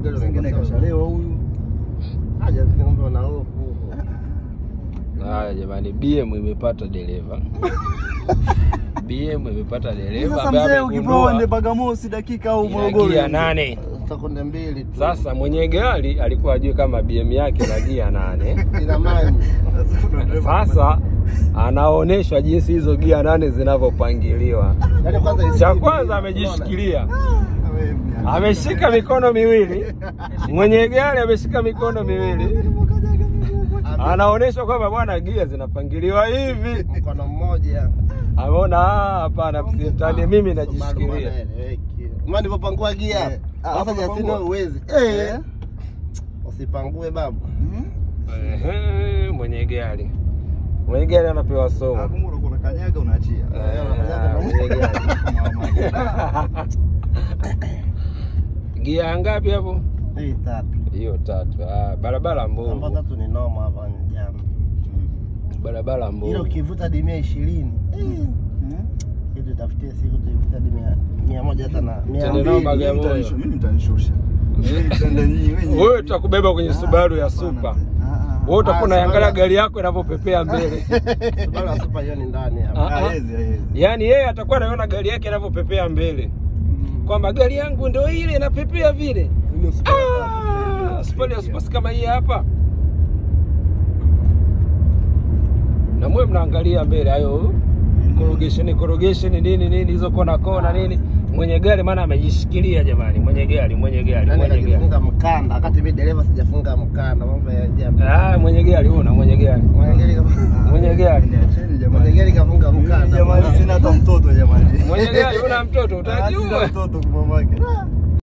mgeni mwingine kashalewa huyu. Haja ngombe na hofu. Haya jamani, BM imepata dereva. BM imepata dereva ambaye amegundua ukipoende Bagamosi dakika au Morogoro gia 8 sekunde 2 tu. Sasa mwenye gari alikuwa ajue kama BM yake na gia 8 ina maji. Sasa anaoneshwa jinsi hizo gia 8 zinavyopangiliwa. Yaani kwanza cha kwanza amejishikilia. Ameshika mikono miwili. Mwenye gari ameshika mikono miwili. Anaoneshwa kwamba bwana gia zinapangiliwa hivi. Mkono mmoja. Ameona hapana msitani mimi najishikilia. Mimi nilipopangua gia. Sasa Jasino uwezi. Usipangue babu. Mwenye gari. Mwenye gari anapewa somo. Kumbe unakuwa kanyaga unaachia. Mwenye gari. Gia ngapi hapo? Hii 3. Hiyo 3. Barabara mbovu. Namba 3 ni noma hapa ni jam. Barabara mbovu. Ile ukivuta dimia 20. Kitu tafutie siku tuivuta dimia 100 hata na 200. Mimi mtanishusha. Wewe utakubeba kwenye Subaru ya Super. Wewe utakuwa unaangalia gari yako inavyopepea mbele. Subaru ya Super hiyo ni ndani hapa. Yaani yeye atakuwa anaona gari yake inavyopepea mbele. Kwamba gari yangu ndio ile inapepea vile. Subaru ya Super kama hii hapa. Na mwe mnaangalia mbele hayo corrugation nini hizo kona nini. Mwenye gari maana amejishikilia jamani, mwenye gari. Funga mkanda wakati mimi dereva sijafunga mkanda, mambo ya ajabu. Mwenye gari una mwenye gari. Niacheni jamani. Mwenye gari kafunga mkanda. Jamani sina hata mtoto jamani. Mwenye gari una mtoto utajua. Sina mtoto kwa mamake.